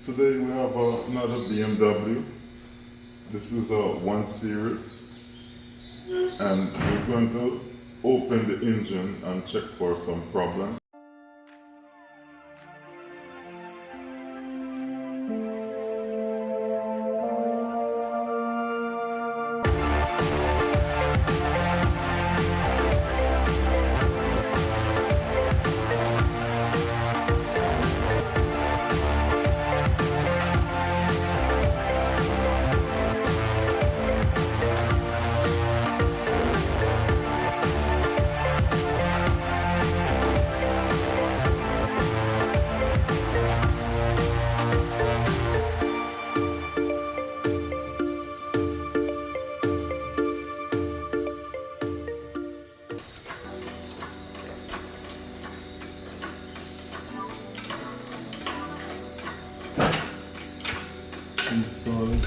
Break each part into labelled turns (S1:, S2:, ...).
S1: Today we have another BMW. This is a 1 Series, and we're going to open the engine and check for some problem. Install it.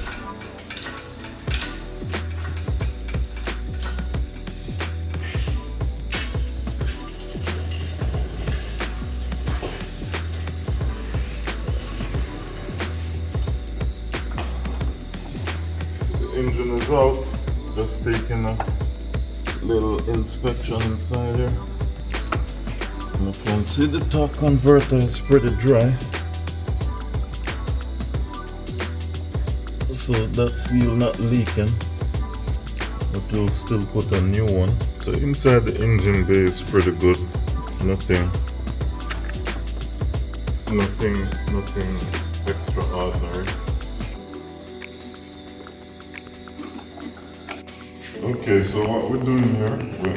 S1: So the engine is out. Just taking a little inspection inside here. And you can see the torque converter is pretty dry. So that seal not leaking, but we'll still put a new one. So inside the engine bay is pretty good. Nothing extraordinary. Okay, so what we're doing here, we're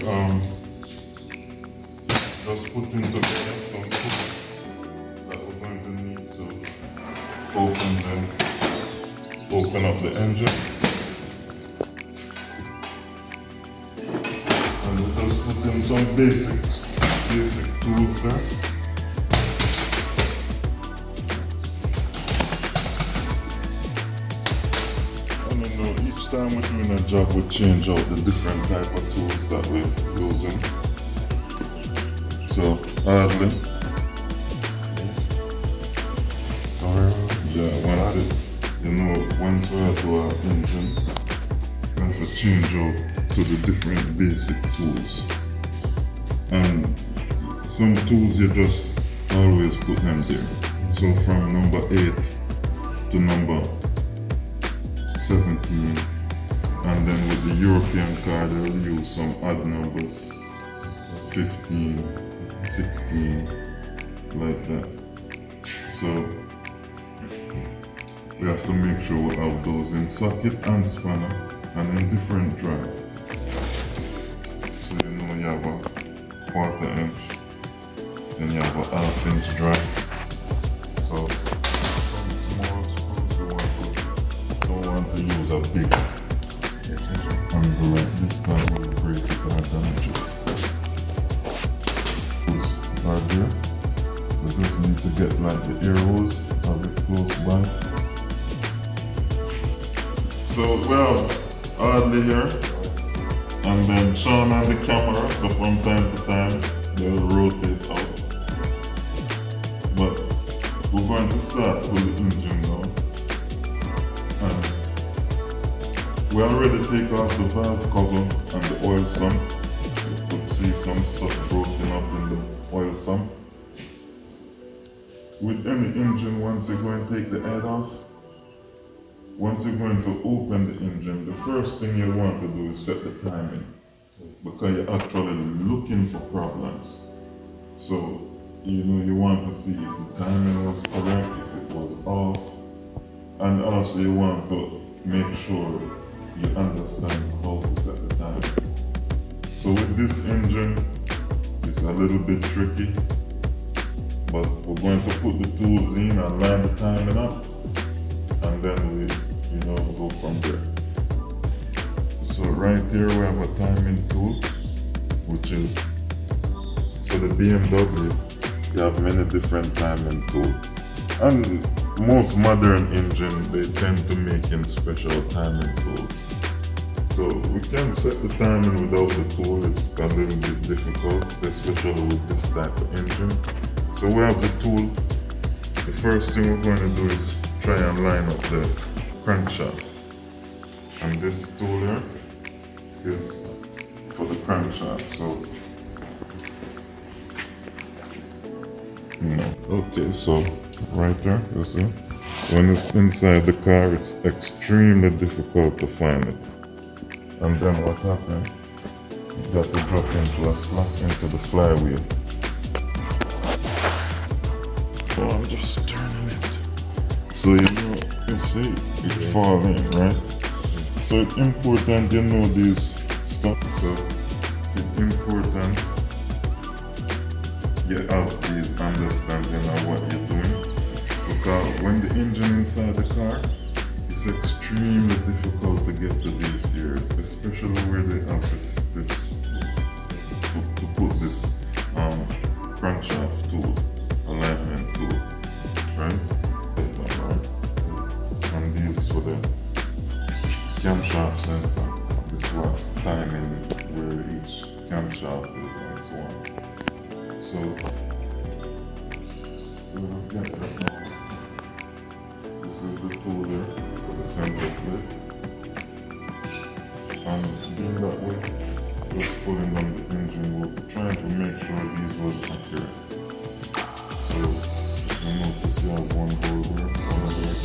S1: just putting together some tools that we're going to need to open up the engine. And we just put in some basic tools there. And you know, each time we're doing a job, we change out the different type of tools that we're using. So hardly. You know, once we have our engine, we have to change out to the different basic tools. And some tools you just always put them there. So from number 8 to number 17. And then with the European car, they'll use some odd numbers, 15, 16, like that. So we have to make sure we have those in socket and spanner and in different drive. So you know you have a 1/4 inch, then you have a 1/2 inch drive. So some small screws you don't want to use a big angle like this, that will break it or damage it. Those are there. We just need to get like the arrows of it close by. So we have Audley here, and then Sean on the camera, so from time to time they'll rotate out. But we're going to start with the engine now. And we already take off the valve cover and the oil sump. You could see some stuff broken up in the oil sump. With any engine, once you're going to take the head off, once you're going to open the engine, the first thing you want to do is set the timing, because you're actually looking for problems. So, you know, you want to see if the timing was correct, if it was off, and also you want to make sure you understand how to set the timing. So with this engine, it's a little bit tricky, but we're going to put the tools in and line the timing up, and then we go from there. So right here we have a timing tool, which is for the BMW. You have many different timing tools, and most modern engines, they tend to make in special timing tools. So we can set the timing without the tool. It's a little bit difficult, especially with this type of engine. So we have the tool. The first thing we're going to do is try and line up the crankshaft. And this tool here is for the crankshaft, so okay, so right there, you see, when it's inside the car, it's extremely difficult to find it. And then what happens, you got to drop into a slot into the flywheel. So I'm just turning it. So you see, it falling, right? So it's important you know these stuff. So it's important you have these understanding of what you're doing. Because when the engine inside the car, it's extremely difficult to get to these areas, especially where they have this to put this crankshaft tool, alignment tool, right? And these for the camshaft sensor. This was timing where each camshaft is and so on. So we'll get that now. This is the tool there for the sensor plate. And being that way, just pulling on the engine, we're trying to make sure these was accurate. So you notice you have one hole there, one there,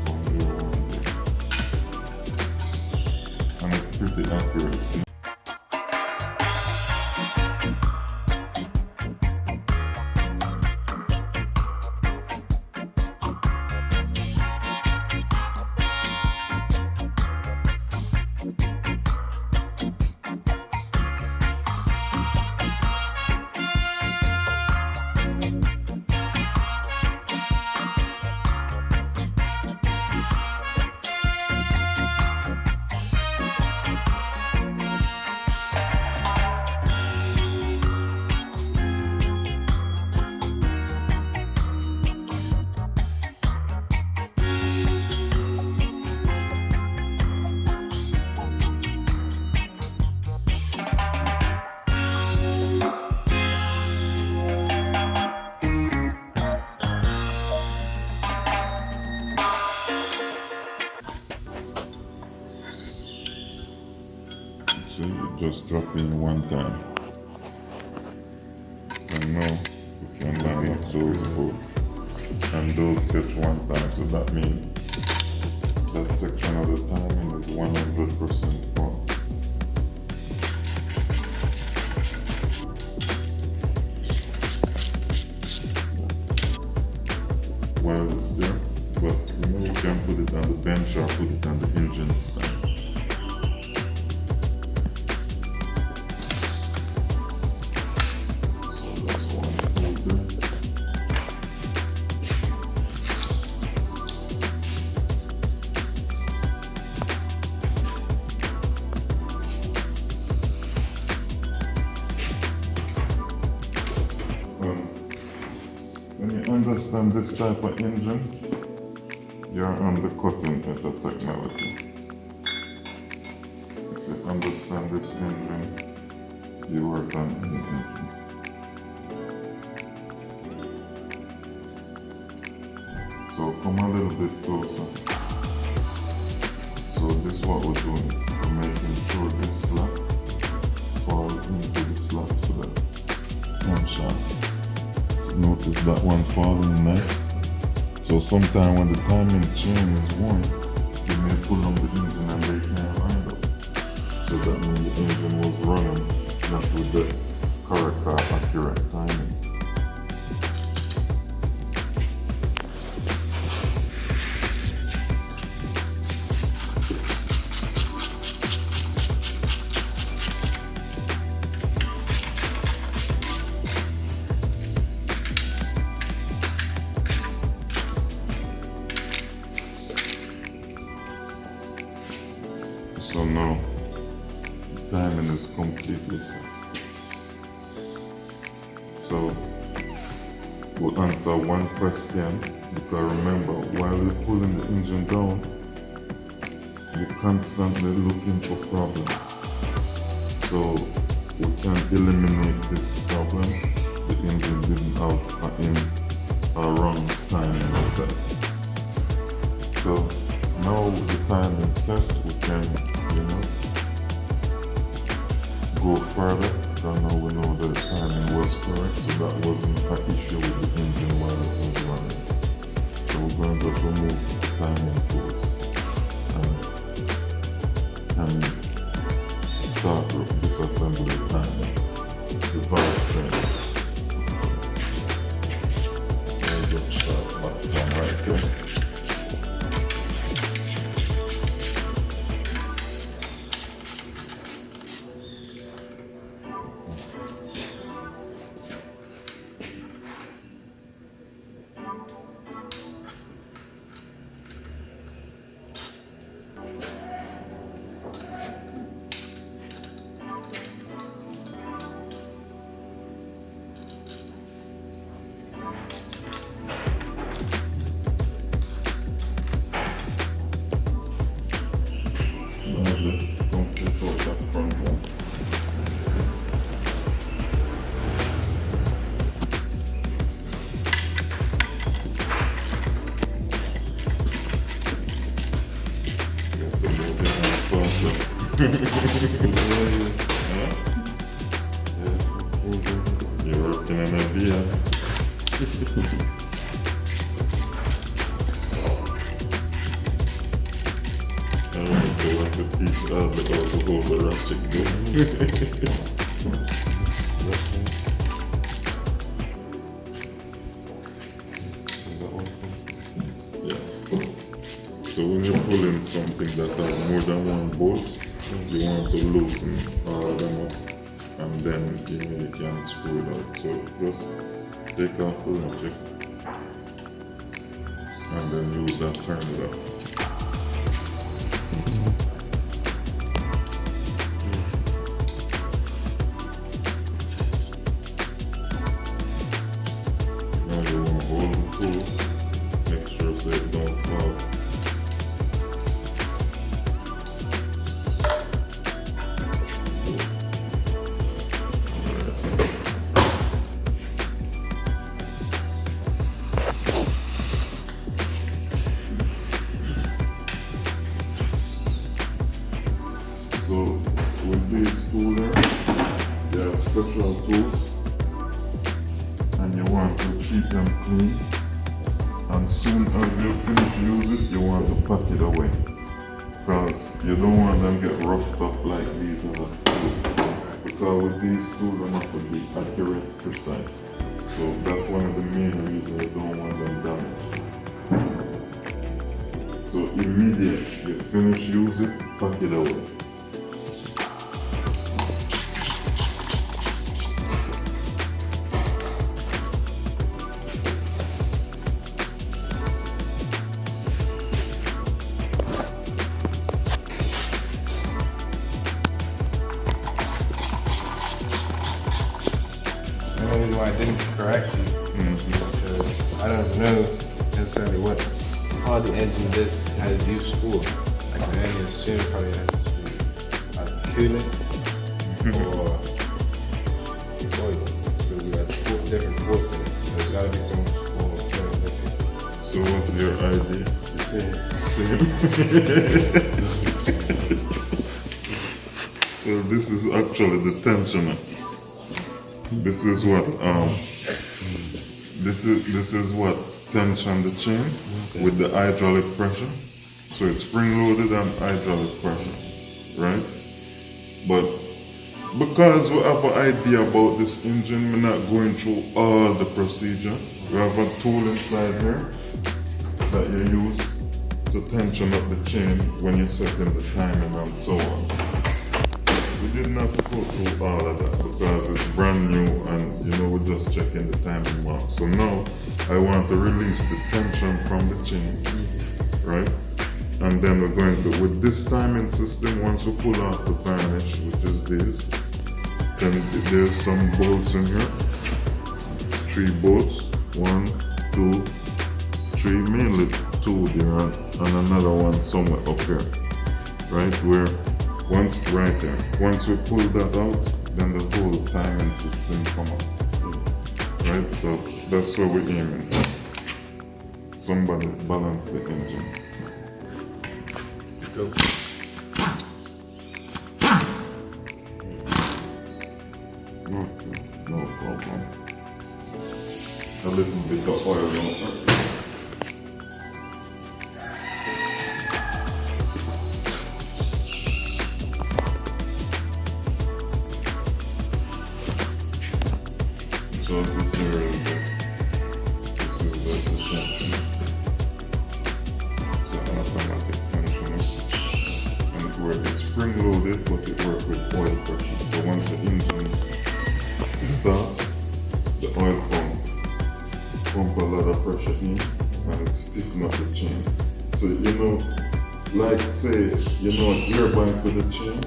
S1: one there. And it's pretty accurate. See? So you just drop in one time. And now you can line up those both. And those catch one time, so that means that section of the timing is 100% on. While it's there, but you can put it on the bench or put it on the engine stand. When you understand this type of engine, you're on the cutting edge of technology. If you understand this engine, you work on any engine. So come a little bit closer. So this is what we're doing. We're making sure this slot falls into the slot for the camshaft. Notice that one falling nice. So sometime when the timing chain is worn, you may pull on the engine and they can't line up. So that means the engine was running not with the correct or accurate timing. So now, timing is completely set. So, we'll answer one question, because remember, while you're pulling the engine down, you're constantly looking for problems. So, we can eliminate this problem. The engine didn't have a wrong timing set. So now the timing set, we can, you know, go further. So now we know that the timing was correct, so that wasn't an issue with the engine while it was running. So we're going to just remove the timing tools and start disassembly the timing, the valve train. I'll just start back from right there. Don't take out that front one. You have to move it on faster. You're working on a VR. Alright, so I could teach Albert how to hold the ratchet gun. Yes. So when you're pulling something that has more than one bolt, you want to loosen all of them up, and then you know you can screw it out. So just take off the ratchet and then use that turn it up. Now you want to hold the tool, make sure so it don't fall. So with these tools there are special tools, and you want to keep them clean. And soon as you finish using it, you want to pack it away, because you don't want them get roughed up like these other tools. Because with these tools, they have to be accurate, precise. So that's one of the main reasons I don't want them damaged. So immediately you finish using it, pack it away.
S2: The only reason why I didn't correct you because I don't know necessarily what part of the engine this has used for. I can only assume probably has to be coolant or oil, because we got different ports in it, so there's got to be some form of fluid liquid.
S1: So what's your idea? Well, this is actually the tensioner. This is what this is what tension the chain with the hydraulic pressure. So it's spring loaded and hydraulic pressure, right? But because we have an idea about this engine, we're not going through all the procedure. We have a tool inside here that you use to tension up the chain when you're setting the timing and so on. We didn't have to go through all of that because it's brand new and you know we're just checking the timing mark. So now I want to release the tension from the chain, right? And then we're going to, with this timing system, once we pull off the varnish, which is this, then there's some bolts in here. 3 bolts, 1, 2, 3, mainly 2 there and another one somewhere up here, right? Where once right there, once we pull that out, then the whole timing system come up, right? So that's what we're aiming for. Somebody balance the engine.
S2: Go.
S1: Okay, no problem. A little bit of oil on it. So this is the tension. It's an automatic tensioner. And it works, it's spring loaded, but it works with oil pressure. So once the engine starts, the oil pump a lot of pressure in and it stiffens up the chain. So you know, like say, you know an air bike with a chain?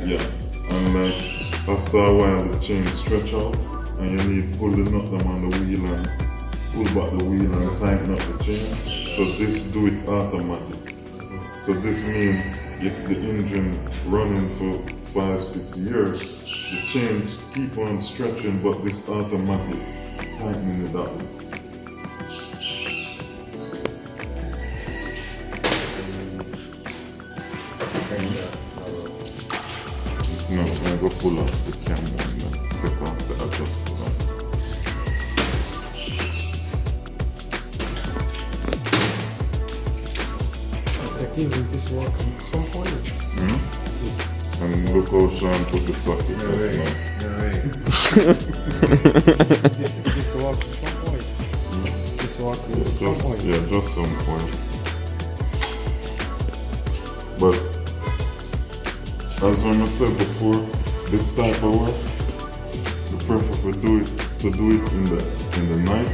S1: Yeah. And like after a while the chain stretch out and you need to pull the nut them on the wheel and pull back the wheel and tighten up the chain. So this do it automatic. So this means if the engine running for 5-6 years, the chains keep on stretching, but this automatic tightening it up. No, I'm going to pull off the camera and then take off the adjuster.
S3: This work at some point.
S1: And look how Sean put the socket just now.
S3: This work at some point. This work at some point.
S1: Yeah, just some point. But as I said before, this type of work, the prefer to do it in the night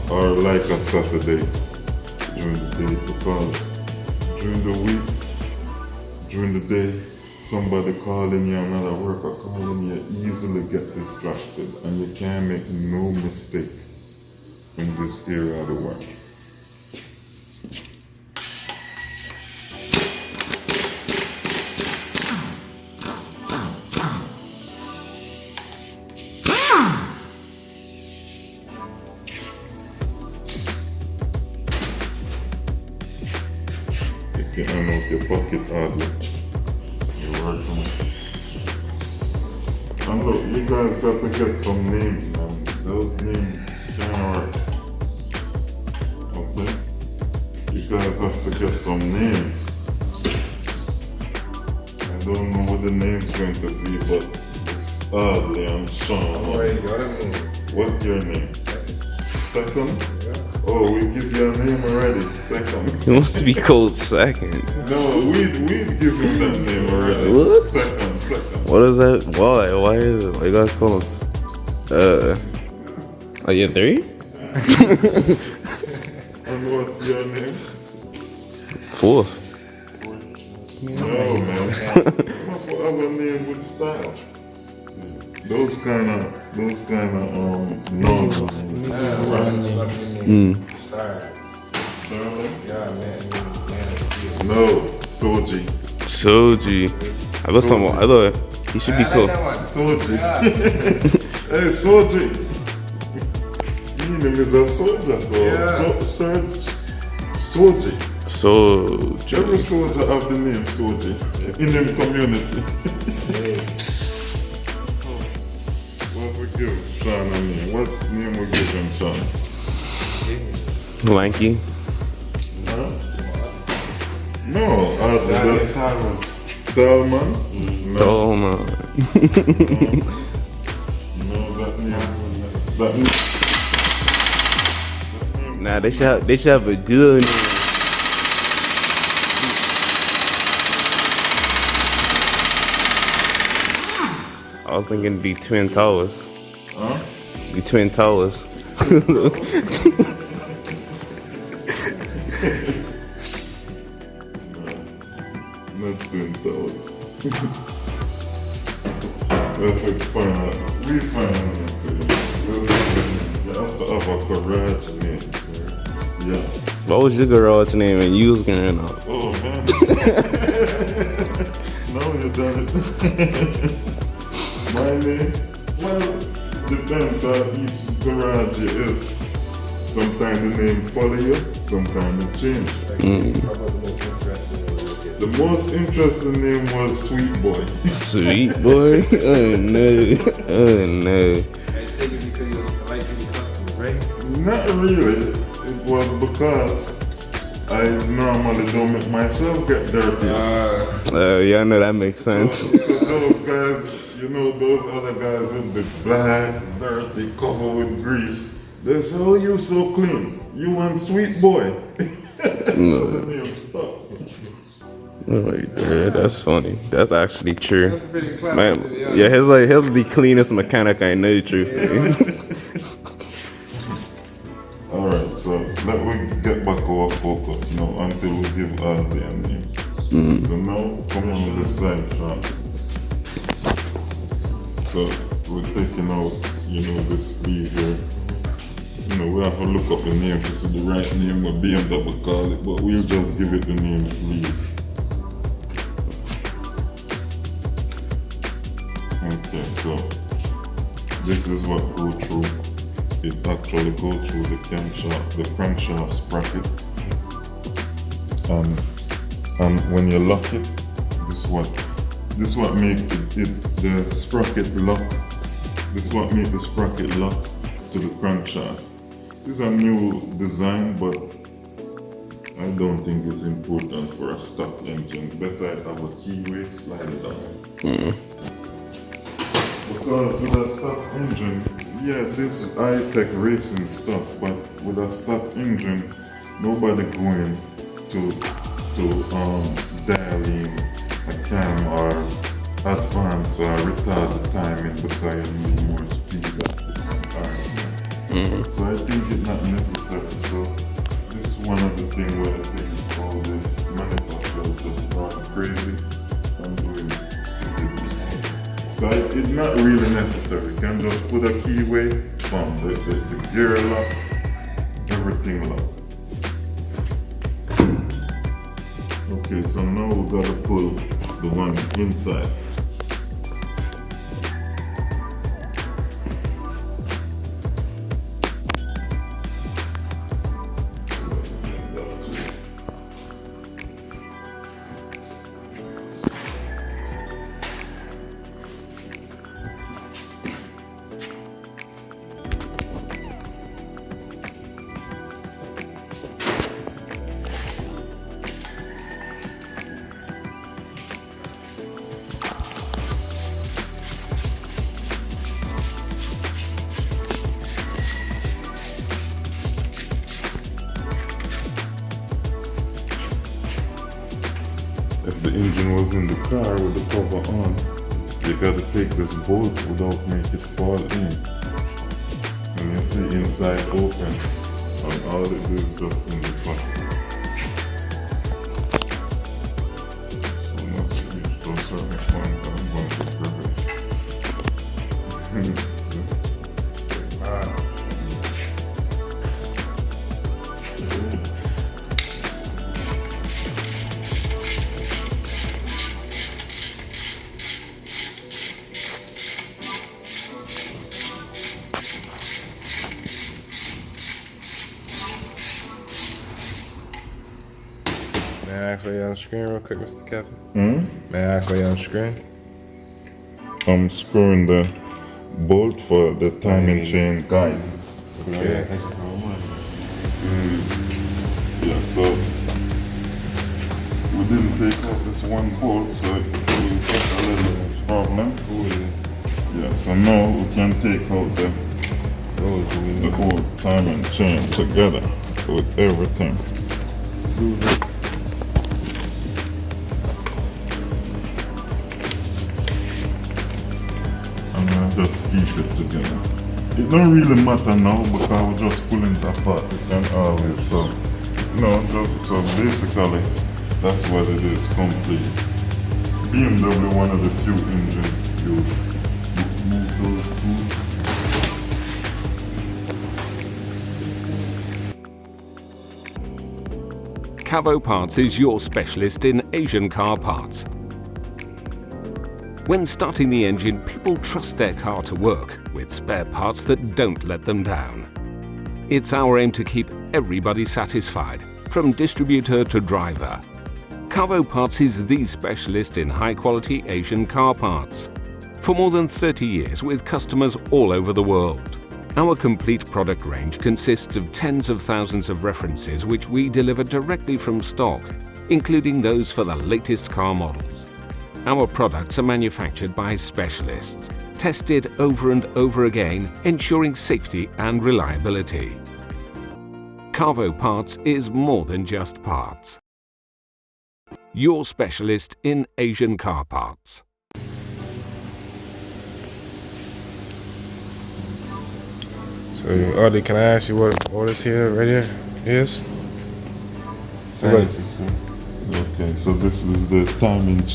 S1: or like a Saturday during the day, because during the week, during the day, somebody calling you, another worker calling you, easily get distracted and you can't make no mistake in this area of the work. Take your hand out your pocket hardly. You're working. And look, you guys got to get some names, man. Those names can't work. Okay? You guys have to get some names. I don't know what the name's going to be, but it's Adley and Sean.
S2: Already got a name.
S1: What's your name?
S2: Second.
S1: Second?
S2: Yeah.
S1: Oh, we give you a name already. Second.
S4: He wants to be called second.
S1: No, we'd give him that name already.
S4: What?
S1: Second.
S4: What is that? Why? Why is it? Why you guys call us? Are you 3?
S1: And what's your name?
S4: 4th.
S1: No, man. What for other name with style? Those kind of non.
S2: Star.
S1: Sterling?
S2: Yeah, man of steel.
S1: No, Soji.
S4: Soji. I thought he should be
S2: I
S4: cool.
S2: like that one.
S1: Soji.
S2: Yeah.
S1: Hey, Soji. Your name is a soldier, so
S2: Yeah.
S1: Soji.
S4: Soji.
S1: Every soldier have the name Soji in the community. What we give Sean a name? What name we give him, Sean?
S4: Lanky.
S1: Huh? No, the Talman? No,
S4: Oh man.
S1: no, that name.
S4: Nah, they should have a dual name. I was thinking it'd be Twin Towers.
S1: Huh?
S4: Be Twin Towers.
S1: Not Twin Towers. Let's find out. We find out. You have to have a garage name. Yeah.
S4: What was your garage name and you was going out?
S1: Oh man. Now you done it. My name? Well, depends on each garage it is. Sometimes the name follow you, some kind of change.
S2: How about the most interesting one you get?
S1: The most interesting name was Sweet Boy.
S4: Sweet boy. Oh no. Oh no.
S2: I take it because you was polite to the customer, right?
S1: Not really. It was because I normally don't make myself get dirty.
S4: Yeah, I know that makes sense.
S1: So those guys, you know, those other guys with the black, dirty, covered with grease, they say, oh, you so clean. You want Sweet Boy. So the name stuck.
S4: Oh, yeah, that's funny. That's actually true.
S2: That's pretty clever,
S4: Man,
S2: to be honest.
S4: yeah, he's the cleanest mechanic I know, truthfully.
S1: Alright, so let me get back our focus now until we give Aldi a name. So now come on with the side shot. So we're taking out, you know, this sleeve here. You know, we have to look up the name to see the right name what BMW call it, but we'll just give it the name sleeve. Okay, so this is what go through. It actually go through the crankshaft sprocket. And when you lock it, this what make the sprocket lock. This what make the sprocket lock to the crankshaft. This is a new design, but I don't think it's important for a stock engine. Better have a keyway, slide it down. Because with a stock engine, yeah, this is high-tech racing stuff, but with a stock engine, nobody going to dial in a cam or advance or retard the timing because you need more speed at different times. So I think it's not necessary. So this is one of the things where I think all the manufacturers just gone crazy and doing stupid design. But it's not really necessary. You can just put a keyway on the gear lock, everything lock. Okay, so now we gotta pull the one inside. If the engine was in the car with the cover on, you gotta take this bolt without make it fall in. And you see inside open, and all it is just in the front. So once you reach to a certain point, I'm going to grab it. See?
S2: May I ask why you're on the screen real quick, Mr. Kevin? May I ask why you're on the screen?
S1: I'm screwing the bolt for the timing chain guide.
S2: Okay.
S1: Yeah, so we didn't take out this one bolt, so it will take a little problem. Yeah, so now we can take out the whole timing chain together with everything. And I just keep it together. It don't really matter now because we're just pulling it apart. It can always, so basically that's what it is, complete. BMW, one of the few engines you move those tools.
S5: Cavo Parts is your specialist in Asian car parts. When starting the engine, people trust their car to work with spare parts that don't let them down. It's our aim to keep everybody satisfied, from distributor to driver. Carvo Parts is the specialist in high-quality Asian car parts. For more than 30 years with customers all over the world. Our complete product range consists of tens of thousands of references which we deliver directly from stock, including those for the latest car models. Our products are manufactured by specialists, tested over and over again, ensuring safety and reliability. Carvo Parts is more than just parts. Your specialist in Asian car parts.
S2: So, Audie, can I ask you what this here, right here, is?
S1: Okay, so this is the timing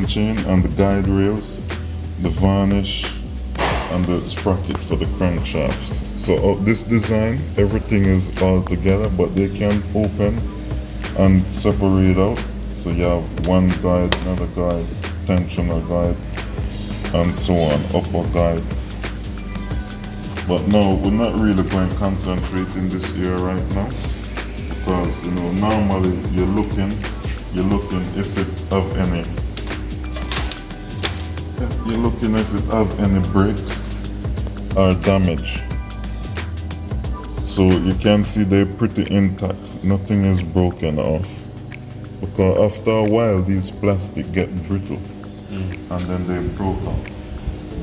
S1: chain and the guide rails, the varnish, and the sprocket for the crankshafts. So this design, everything is all together, but they can open and separate out. So you have one guide, another guide, tensioner guide, and so on, upper guide. But no, we're not really going to concentrate in this area right now, because normally you're looking if it have any break or damage. So you can see they're pretty intact, nothing is broken off, because after a while these plastic get brittle and then they broke off.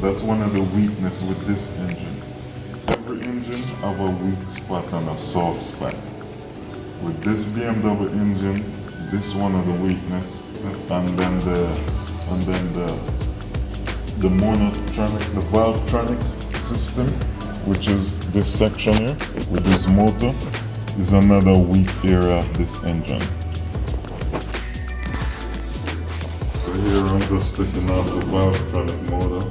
S1: That's one of the weaknesses with this engine. Every engine have a weak spot and a soft spot. With this BMW engine, this one of the weakness, and then the monotronic, the valvetronic system, which is this section here with this motor, is another weak area of this engine. So here I'm just taking out the valvetronic motor.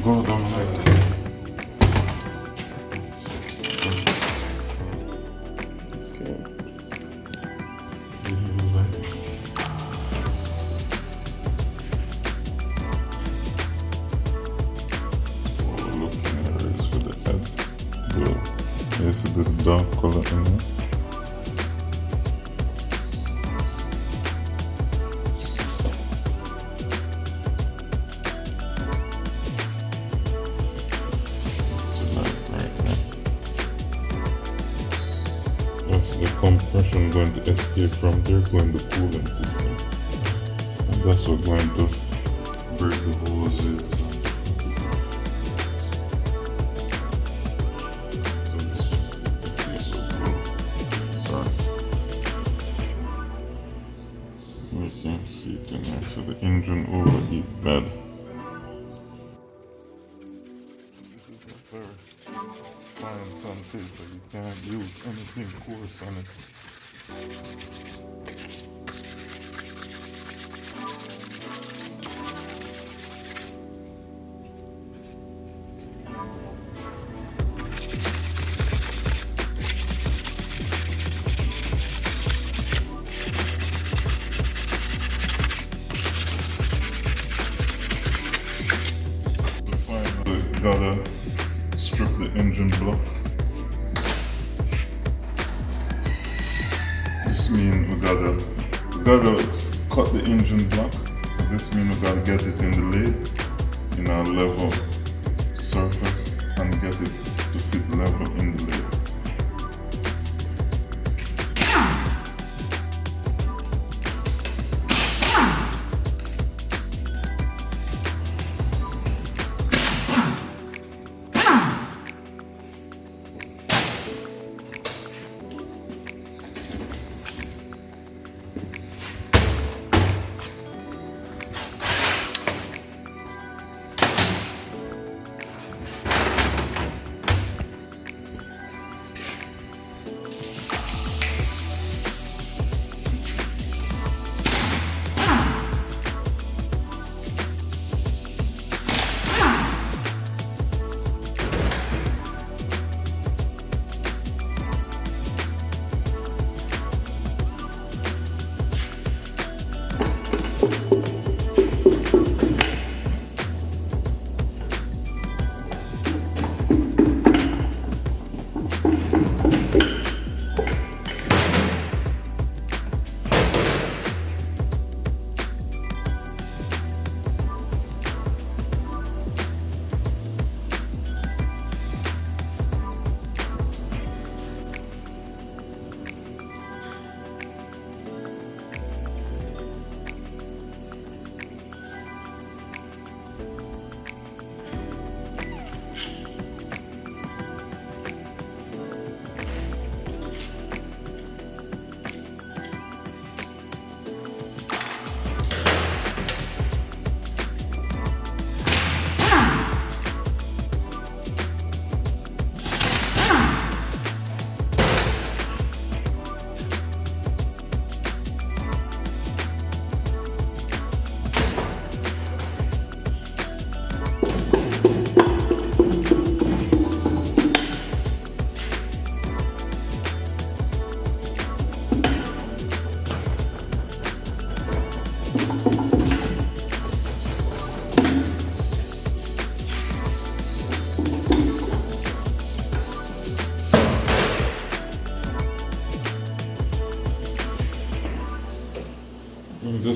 S1: Go down like that. Okay. Oh, looking at this for the head. Good. You see this dark color in here? The compression going to escape from there, going to coolant system, and that's what's going to break the hoses. We can see it in there, so the engine overheat bad. This is a very fine sandpaper, you can't use anything coarse on it. We gotta strip the engine block. This means we gotta cut the engine block. So this means we gotta get it in the lathe in a level surface and get it to fit level in the lathe.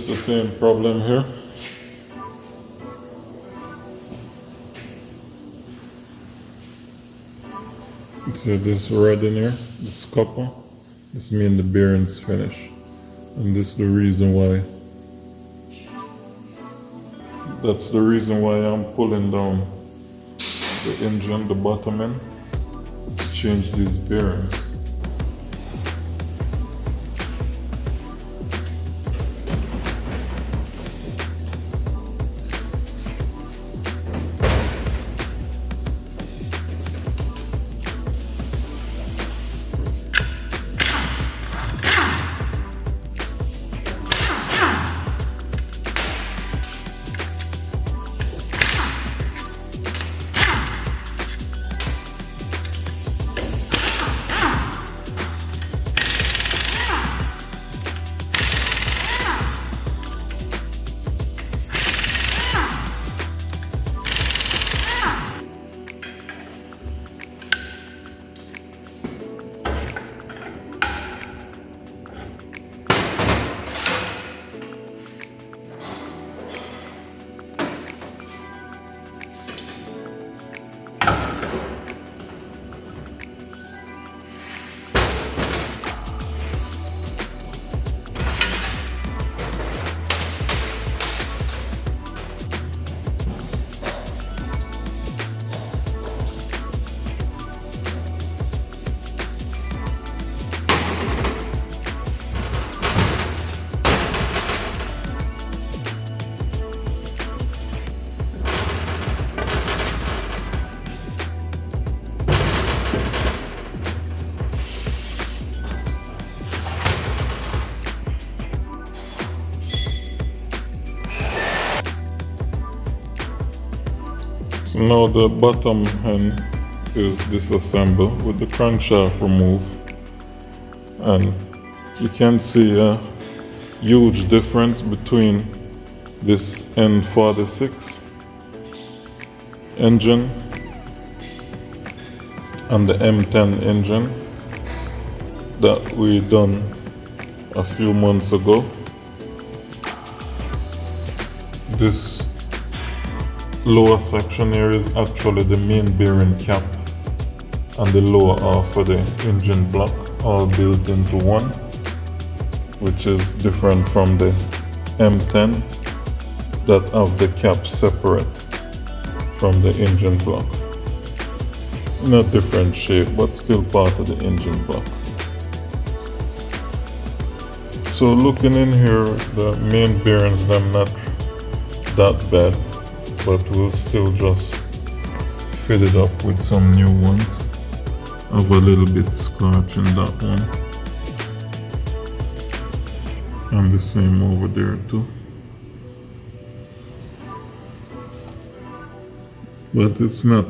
S1: this the same problem here. So this red in here, this copper, this means the bearing's finished. And this is the reason why, that's the reason why I'm pulling down the engine, the bottom end, to change these bearings. So now the bottom end is disassembled with the crankshaft removed, and you can see a huge difference between this N46 engine and the M10 engine that we done a few months ago. This lower section here is actually the main bearing cap, and the lower half of the engine block all built into one, which is different from the M10 that have the cap separate from the engine block in a different shape, but still part of the engine block. So looking in here, the main bearings, them not that bad, but we'll still just fill it up with some new ones. I have a little bit scratch in that one, and the same over there too. But it's not,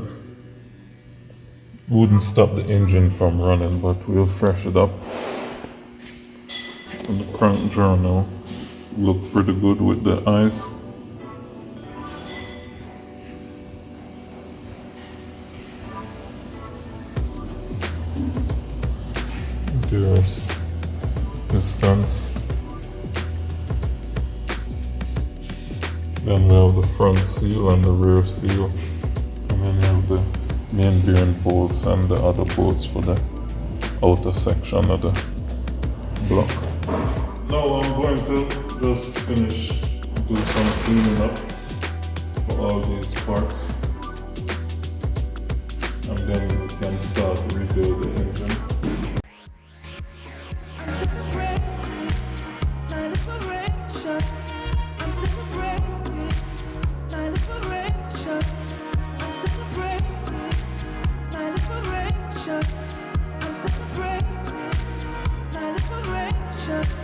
S1: wouldn't stop the engine from running, but we'll fresh it up. And the crank journal look pretty good with the eyes. There's distance. Then we have the front seal and the rear seal. And then you have the main bearing bolts and the other bolts for the outer section of the block. Now I'm going to just finish, do some cleaning up for all these parts. And then we can start to rebuild the engine.
S6: I'm